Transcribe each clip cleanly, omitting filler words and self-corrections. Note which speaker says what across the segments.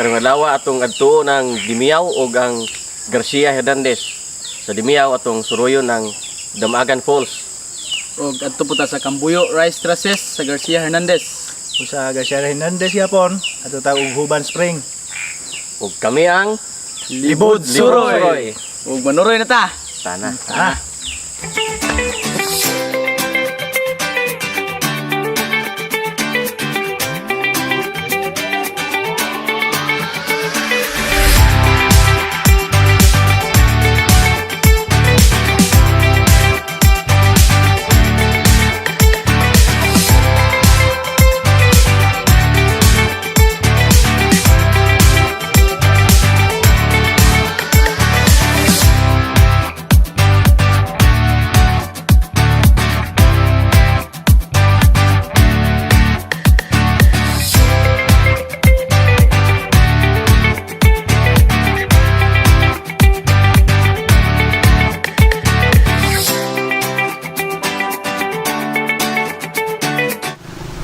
Speaker 1: Karong adlaw atong adtuo ng Dimiao ug ang Garcia Hernandez. Sa Dimiao atong suruyon ng Damagan Falls.
Speaker 2: Og adto po ta sa Cambuyo Rice Terraces sa Garcia Hernandez.
Speaker 3: Sa Garcia Hernandez yapon ato ta og Huban Spring.
Speaker 1: Ug kami ang
Speaker 2: Libod Suroy. Og manuroy na ta.
Speaker 1: Tana.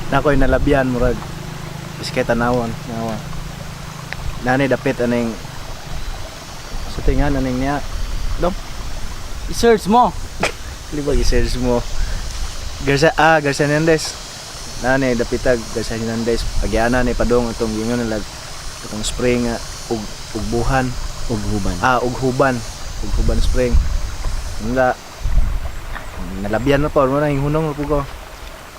Speaker 3: Nakoy nalabyan murag iskay tanawon nawa. Nani dapit aning sa tingan aning niya. Dom,
Speaker 2: I-search mo.
Speaker 3: libag i-search mo. Garcia Hernandez. Nani dapitag Garcia Hernandez. Pagyana ni padong atong gingon nila atong spring ug buhan
Speaker 2: Og huban.
Speaker 3: ug Huban Spring. Nila nalabyan na po mo na hunong po ko.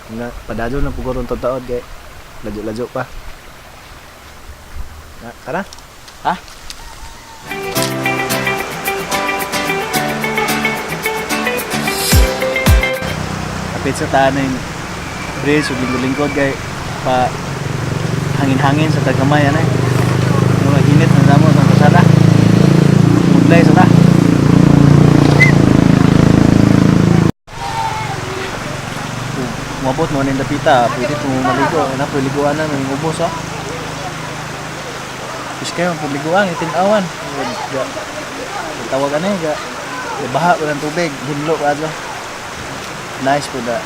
Speaker 3: Na padadyo na pugo ron taod kay lajo pa. Na tara.
Speaker 2: Ha?
Speaker 3: Kapit sa tanay bridge ug lingkod kay pa hangin-hangin sa tagamay anay. Mga init na damo sa kasada. Muglay sa ta. Mabot mo ning dapita, pwede po maligo, na po liguan na ng ubos ha. Bis kayo po liguan itinawan. Tawag ani ga baha ko ng tubig, hinlo adto. Nice po da.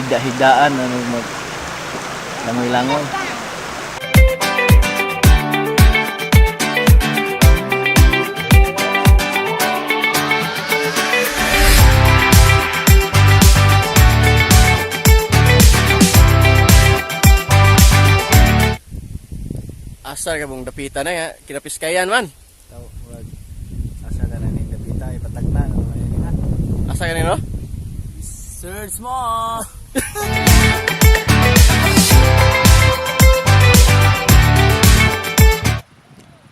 Speaker 3: Higda-higdaan ano mag langoy-langoy.
Speaker 1: Asar ka mong dapita na nga, kinapiskayan man.
Speaker 3: Taw murag asa na ning dapita ipatagna no ayan.
Speaker 1: Asa ka nino?
Speaker 2: Search mo.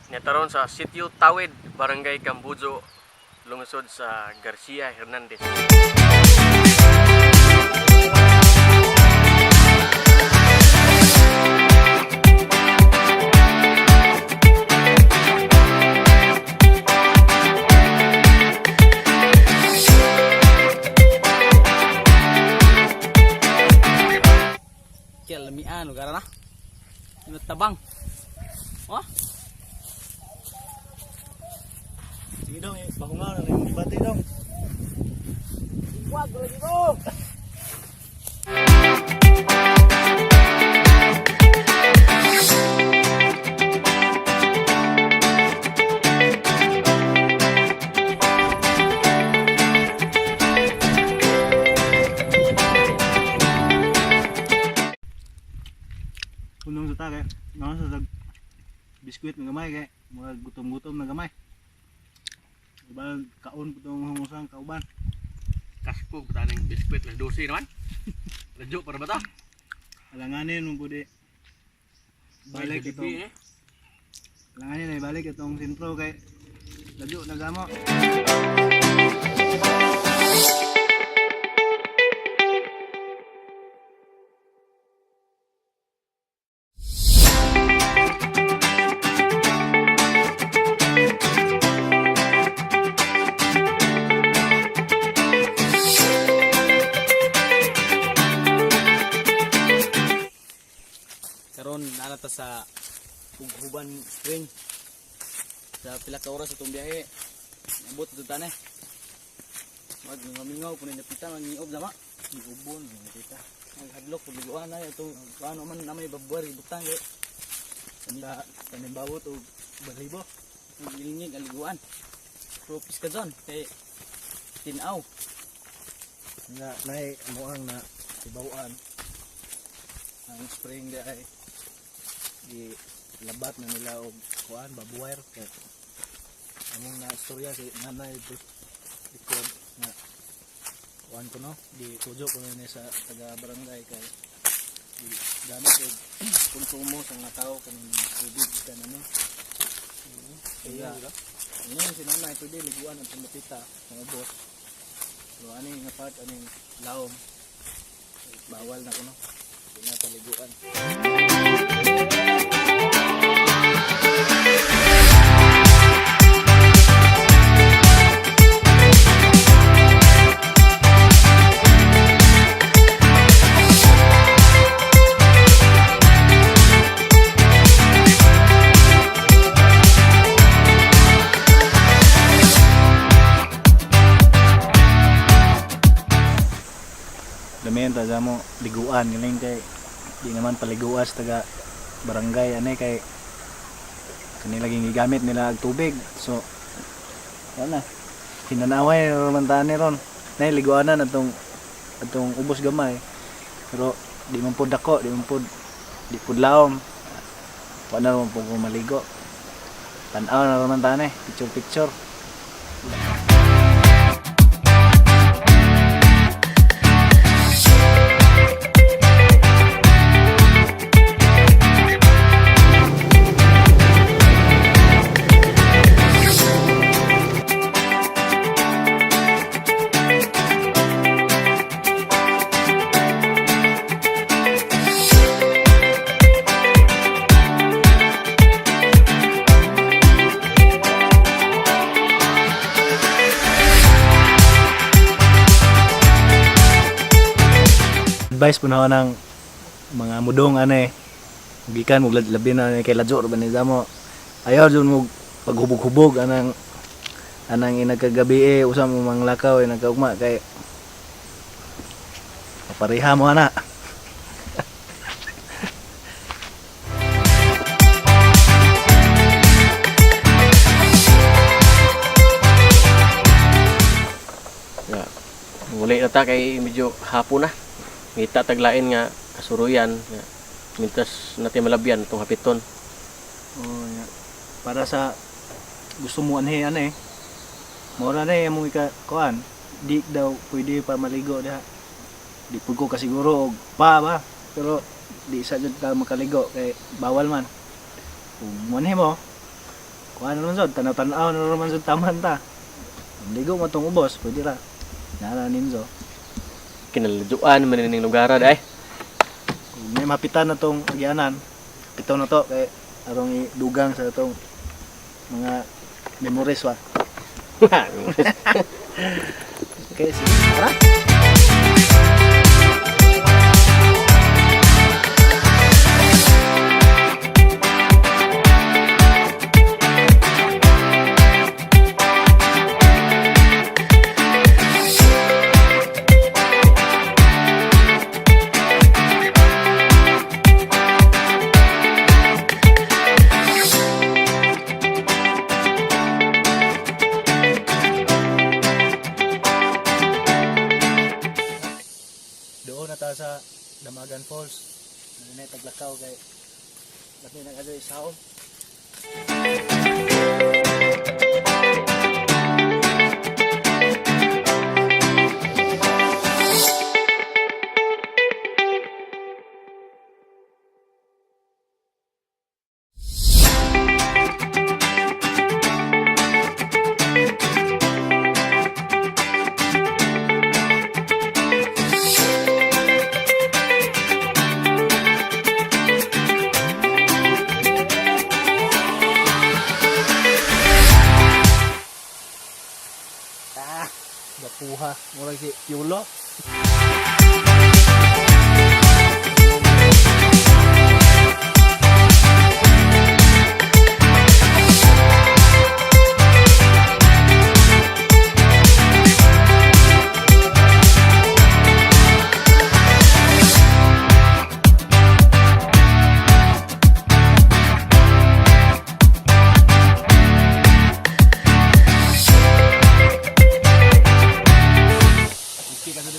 Speaker 1: Netaron sa Sitio Tawid, Barangay Cambuzo, lungsod sa Garcia Hernandez.
Speaker 2: Kaya lamian lugar na. Ino tabang. Oh?
Speaker 3: Sige dong, bahungaw na ning bati dong.
Speaker 2: Wag lagi dong.
Speaker 3: Unong sa ta kay sa biskwit na gamay kay mga gutom-gutom na gamay. Ibang kaon po itong hungusang kauban.
Speaker 1: Kasko, pataning biskwit na dosi naman. Radyo para ba ito?
Speaker 3: Alanganin mo po di. Balik itong alanganin ay balik itong sintro kay radyo nagamo.
Speaker 2: Karon nana ta sa Huban Spring. Sa pila ka oras itong biyahe. Abot ito tane. Mamingaw po na napita, mangiob sama. Iubon, napita. Maghadlok, pabiguan na ito. Paano man na may babuari, butang. Sanda
Speaker 3: Tanimbawot o balibo.
Speaker 2: Ang ilingig aliguan. Tropis ka dyan. Kay tinaw.
Speaker 3: Nga nay muang na ibawaan. Ang spring di ay di labat na nila og kuan babuwire kay among na istorya si nanay ikod na kuan ko no di tujo ko ni sa taga barangay kay di gamit og konsumo sa mga tao kaning tubig kanano. Kaya ini si nanay pwede liguan ang tumatita mga boss. Pero ani nga part aning laom bawal na kuno. Di na paliguan. Damihan ta sa mo liguan galing kay di naman paliguas taga barangay ane kay kanila laging gigamit nila ang tubig so wala hinanaway naman tani ron nay liguanan atong ubos gamay pero di man pud dako di pud laom wala naman po maligo tan-aw na naman tani picture advice po na ako ng mga mudong ane gikan mo labi na kay Ladjo ba ni mo ayaw jud mo paghubog-hubog anang inagkagabi usam mo mang lakaw nagkaugma kay pareha mo ana.
Speaker 1: Muli na ta kay medyo hapon na. Ngita taglain nga kasuruyan nga mintas natin malabyan itong hapiton.
Speaker 3: Oh, yeah. Para sa gusto mo anhe mura na yung mga kuan di daw pwede pa maligo diha di pud ko kasiguro og pa ba pero di sa jud ka makaligo kay bawal man kung manhe mo kuan naman jud tanaw-tanaw na naman jud taman ta ligo mo tong ubos pwede ra nara ninjo
Speaker 1: Kinaladyoan man ning lugar day.
Speaker 3: kung may mapitan na tong agyanan pito na to kay arong idugang sa tong mga memories wa. Okay, sige. Tara. Doon na ta sa Damagan Falls. Nanay taglakaw kay labi na kadoy sao. Gapuha, murag si Yulo.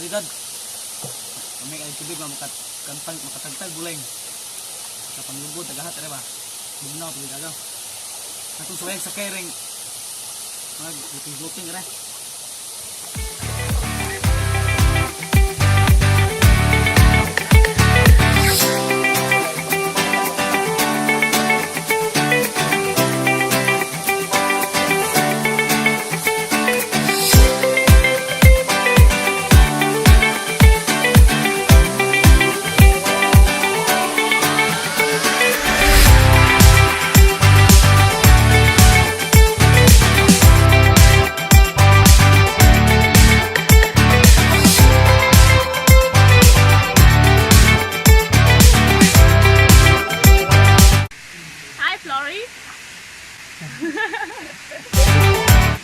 Speaker 2: kalidad. Kami kay tubig makatagtag buling. Sa panglugod tagahat ra ba. Bugnaw tubig agaw. Atong suway sa kairing. Mag luting ra.
Speaker 4: Hi, Flory.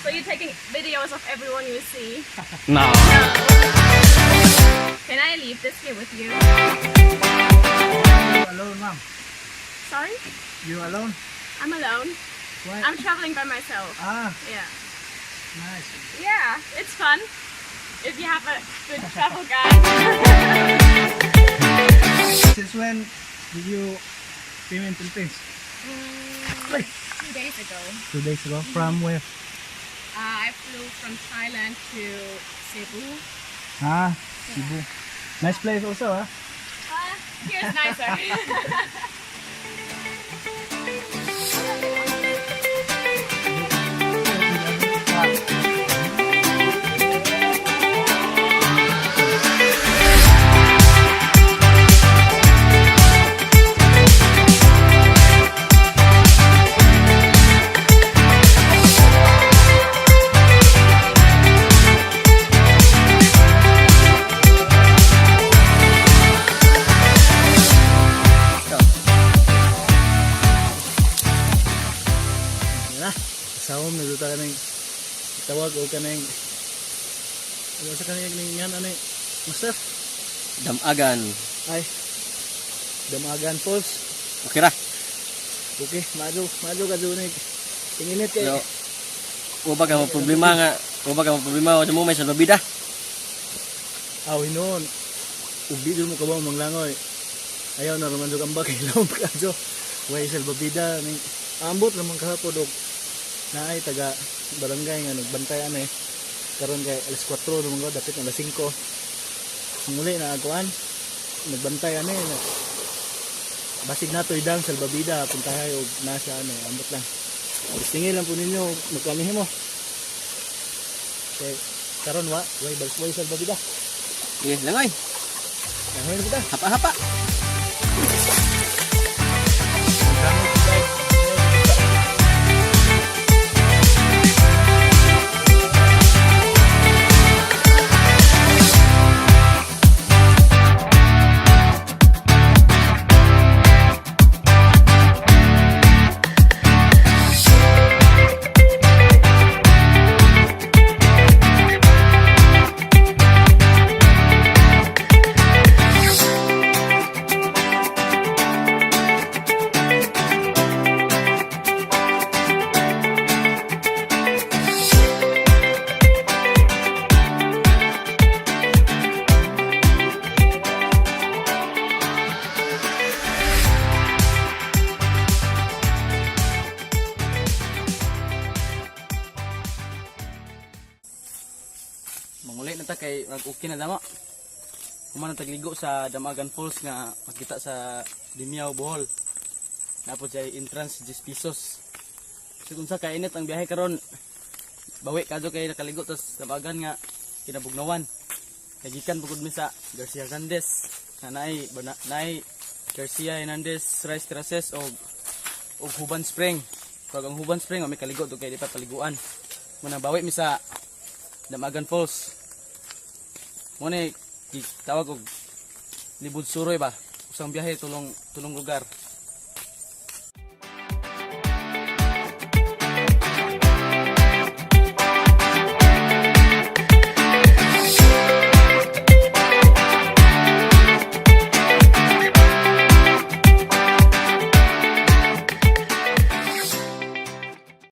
Speaker 4: So you're taking videos of everyone you see?
Speaker 1: No.
Speaker 4: Can I leave this here with you?
Speaker 3: You alone, ma'am?
Speaker 4: Sorry?
Speaker 3: You alone?
Speaker 4: I'm alone.
Speaker 3: Why?
Speaker 4: I'm traveling by myself.
Speaker 3: Ah,
Speaker 4: Yeah.
Speaker 3: nice.
Speaker 4: Yeah, it's fun. If you have a good travel guide.
Speaker 3: Since when did you came in Philippines?
Speaker 4: 2 days ago.
Speaker 3: 2 days ago. From where?
Speaker 4: I flew from Thailand to Cebu.
Speaker 3: Ah, Cebu. Nice place also, ah.
Speaker 4: Here's nicer.
Speaker 3: Sawom nagduta ka ng tawag o ka ng ano sa kanina ng yan ano master
Speaker 1: Damagan.
Speaker 3: ay Damagan Falls.
Speaker 1: Okay ra.
Speaker 3: Okay, madyo ka doon tinginit kay
Speaker 1: Yo. Uba ka mo problema sa mo may salbabida.
Speaker 3: aw hinon ubi dun mo ka ba manglangoy ayaw na roman jud ambak kay laom ka jo way salbabida ning ambot naman kahapon dog naay taga barangay nga nagbantay ani karon kay alas 4 naman ko dapat alas 5 muli na aguan nagbantay ani na basig nato idang salbabida puntahay og nasa ano ambot lang tingil lang po ninyo magkamihin mo kay karon way salbabida
Speaker 1: Sige, langoy.
Speaker 3: langoy na kita
Speaker 1: Hapa-hapa.
Speaker 2: Manguli na ta kay mag-okay na damo. Kuman na tagligo sa Damagan Falls nga makita sa Dimiao, Bohol. Napod siya entrance 10 pesos. So kung sa kainit ang biyahe karon, bawi kadto kay nakaligo tas Damagan nga kinabugnawan. Kay gikan pugod mi sa Garcia Hernandez. Naay Garcia Hernandez Rice Terraces og Huban Spring. Pag ang Huban Spring may kaligo to kay di pa paliguan. Muna bawi mi sa Damagan Falls. Muna tawag og Libud Suroy ba? Usang biyahe tulong lugar.